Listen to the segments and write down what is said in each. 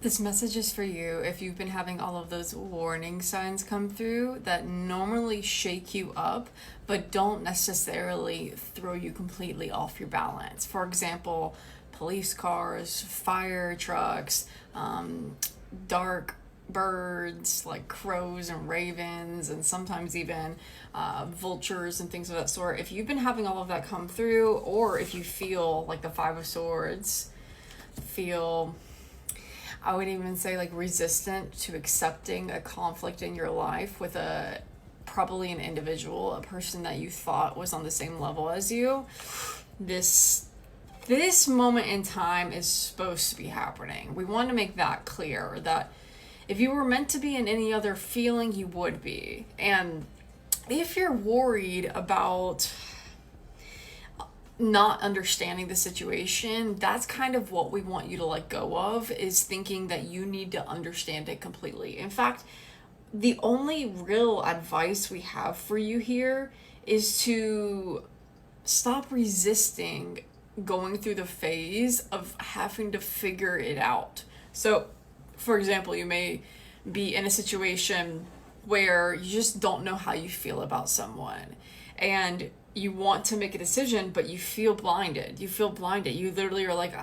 This message is for you if you've been having all of those warning signs come through that normally shake you up, but don't necessarily throw you completely off your balance. For example, police cars, fire trucks, dark birds like crows and ravens, and sometimes even vultures and things of that sort. If you've been having all of that come through, or if you feel like the Five of Swords, feel, I would even say, like resistant to accepting a conflict in your life with a probably an individual, a person that you thought was on the same level as you, this this moment in time is supposed to be happening. We want to make that clear that if you were meant to be in any other feeling, you would be. And if you're worried about not understanding the situation, that's kind of what we want you to let go of, is thinking that you need to understand it completely. In fact, the only real advice we have for you here is to stop resisting going through the phase of having to figure it out. So, for example, you may be in a situation where you just don't know how you feel about someone, and you want to make a decision, but you feel blinded. You literally are like,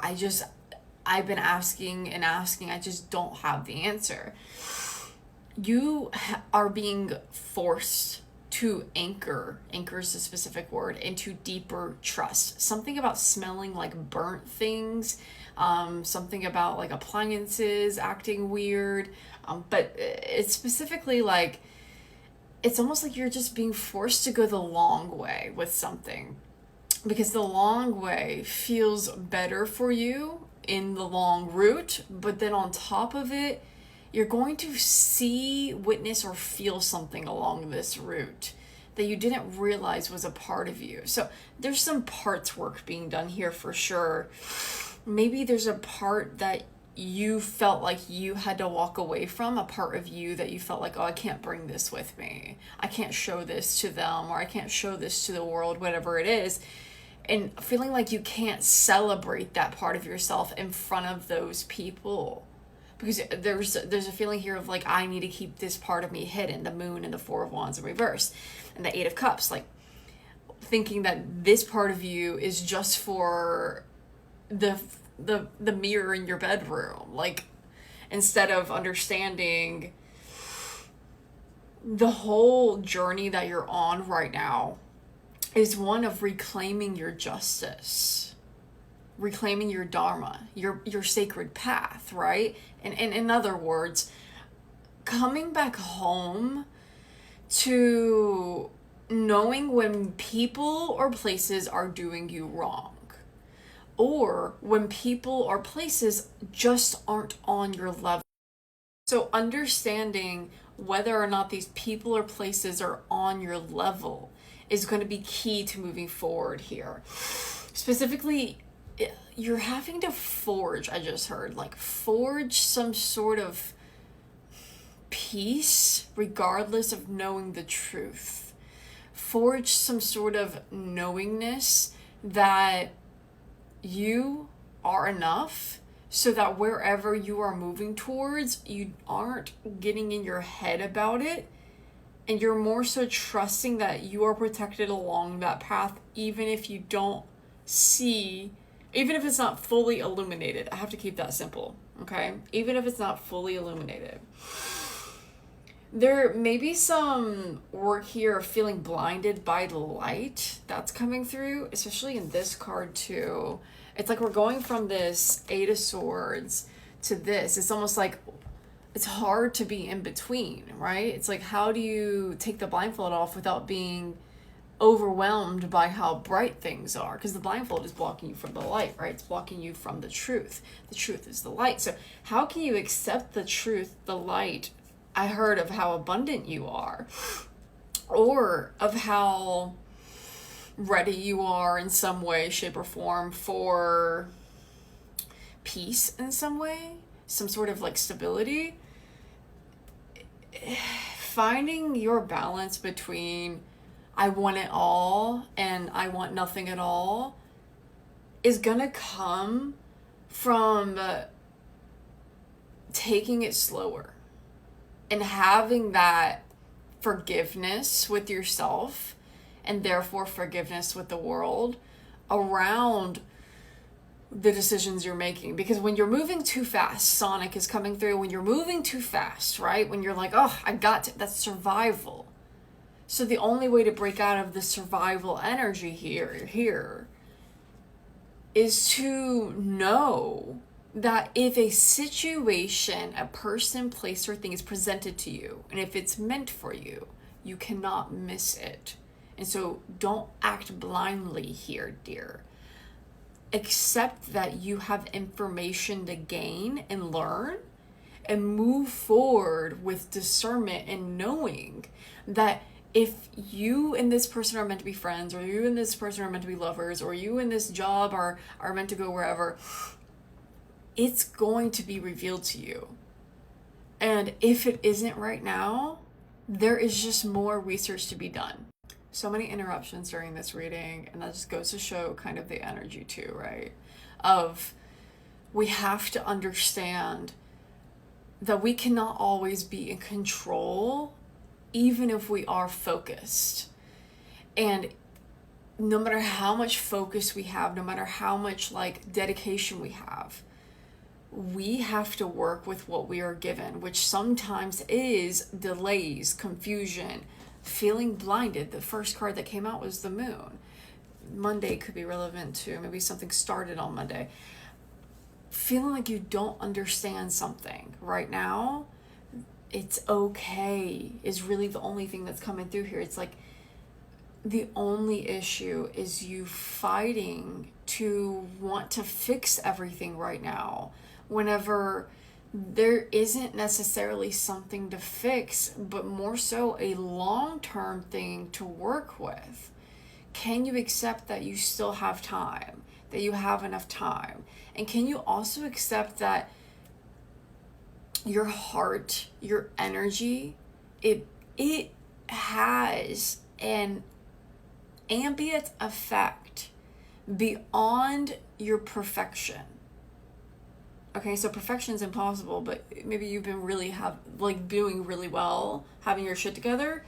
I've been asking and asking, I just don't have the answer. You are being forced to anchor is a specific word, into deeper trust. Something about smelling like burnt things, something about like appliances acting weird, but it's specifically like, it's almost like you're just being forced to go the long way with something, because the long way feels better for you in the long route, but then on top of it, you're going to see, witness, or feel something along this route that you didn't realize was a part of you. So there's some parts work being done here for sure. Maybe there's a part that you felt like you had to walk away from, a part of you that you felt like, oh, I can't bring this with me. I can't show this to them, or I can't show this to the world, whatever it is. And feeling like you can't celebrate that part of yourself in front of those people, because there's a feeling here of like, I need to keep this part of me hidden. The Moon and the Four of Wands in reverse and the Eight of Cups, like thinking that this part of you is just for the mirror in your bedroom, like, instead of understanding the whole journey that you're on right now is one of reclaiming your justice, reclaiming your dharma, your sacred path, right? And in other words, coming back home to knowing when people or places are doing you wrong, or when people or places just aren't on your level. So understanding whether or not these people or places are on your level is going to be key to moving forward here. Specifically, you're having to forge, I just heard, like forge some sort of peace regardless of knowing the truth. Forge some sort of knowingness that you are enough, so that wherever you are moving towards, you aren't getting in your head about it, and you're more so trusting that you are protected along that path, even if you don't see, even if it's not fully illuminated. I have to keep that simple, okay? Even if it's not fully illuminated. There may be some work here of feeling blinded by the light that's coming through, especially in this card too. It's like we're going from this Eight of Swords to this. It's almost like it's hard to be in between, right? It's like, how do you take the blindfold off without being overwhelmed by how bright things are? Because the blindfold is blocking you from the light, right? It's blocking you from the truth. The truth is the light. So how can you accept the truth, the light? I heard of how abundant you are, or of how ready you are in some way, shape, or form for peace in some way, some sort of like stability. Finding your balance between I want it all and I want nothing at all is gonna come from taking it slower and having that forgiveness with yourself and therefore forgiveness with the world around the decisions you're making. Because when you're moving too fast, Sonic is coming through. When you're moving too fast, right? When you're like, oh, I got to, that's survival. So the only way to break out of the survival energy here is to know that if a situation, a person, place, or thing is presented to you, and if it's meant for you, you cannot miss it. And so don't act blindly here, dear. Accept that you have information to gain and learn, and move forward with discernment and knowing that if you and this person are meant to be friends, or you and this person are meant to be lovers, or you and this job are meant to go wherever, it's going to be revealed to you. And if it isn't right now, there is just more research to be done. So many interruptions during this reading, and that just goes to show kind of the energy too, right? Of we have to understand that we cannot always be in control, even if we are focused. And no matter how much focus we have, no matter how much like dedication we have to work with what we are given, which sometimes is delays, confusion, feeling blinded. The first card that came out was the Moon. Monday could be relevant too. Maybe something started on Monday. Feeling like you don't understand something right now, it's okay, is really the only thing that's coming through here. It's like the only issue is you fighting to want to fix everything right now, whenever there isn't necessarily something to fix, but more so a long-term thing to work with. Can you accept that you still have time, that you have enough time? And can you also accept that your heart, your energy, it has an ambient effect beyond your perfection? Okay, so perfection is impossible, but maybe you've been doing really well, having your shit together.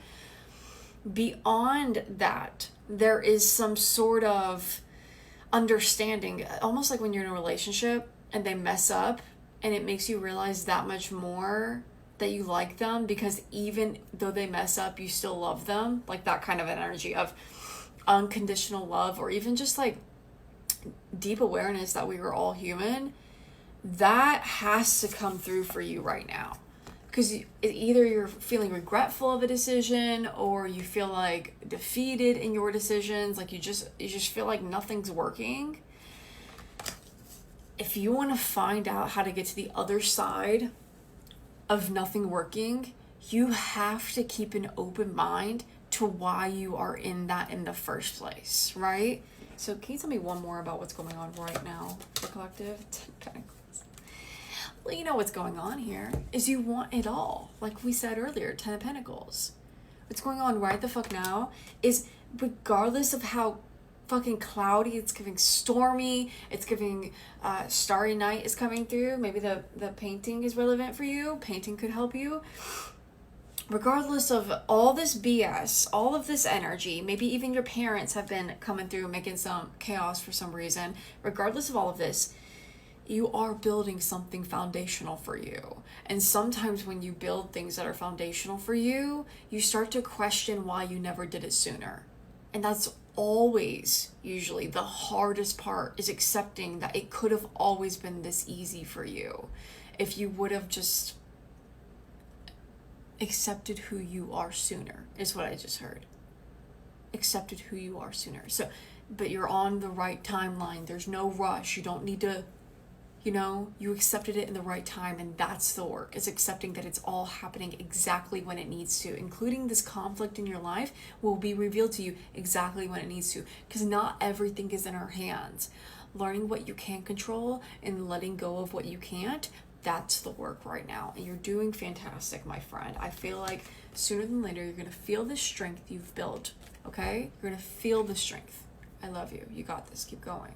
Beyond that, there is some sort of understanding, almost like when you're in a relationship and they mess up, and it makes you realize that much more that you like them, because even though they mess up, you still love them. Like that kind of an energy of unconditional love, or even just like deep awareness that we are all human. That has to come through for you right now, because either you're feeling regretful of a decision, or you feel like defeated in your decisions, like you just feel like nothing's working. If you want to find out how to get to the other side of nothing working, you have to keep an open mind to why you are in that in the first place, right? So can you tell me one more about what's going on right now for collective? Well, you know what's going on here is you want it all. Like we said earlier, 10 of Pentacles. What's going on right the fuck now is, regardless of how fucking cloudy, it's giving stormy, it's giving starry night is coming through. Maybe the painting is relevant for you. Painting could help you. Regardless of all this BS, all of this energy, maybe even your parents have been coming through making some chaos for some reason. Regardless of all of this, you are building something foundational for you. And sometimes when you build things that are foundational for you, you start to question why you never did it sooner. And that's always usually the hardest part, is accepting that it could have always been this easy for you if you would have just accepted who you are sooner, is what I just heard. Accepted who you are sooner. So, but you're on the right timeline. There's no rush. You don't need to, you accepted it in the right time, and that's the work. It's accepting that it's all happening exactly when it needs to, including this conflict in your life will be revealed to you exactly when it needs to, because not everything is in our hands. Learning what you can control and letting go of what you can't, that's the work right now. And you're doing fantastic, my friend. I feel like sooner than later, you're going to feel the strength you've built, okay? You're going to feel the strength. I love you. You got this. Keep going.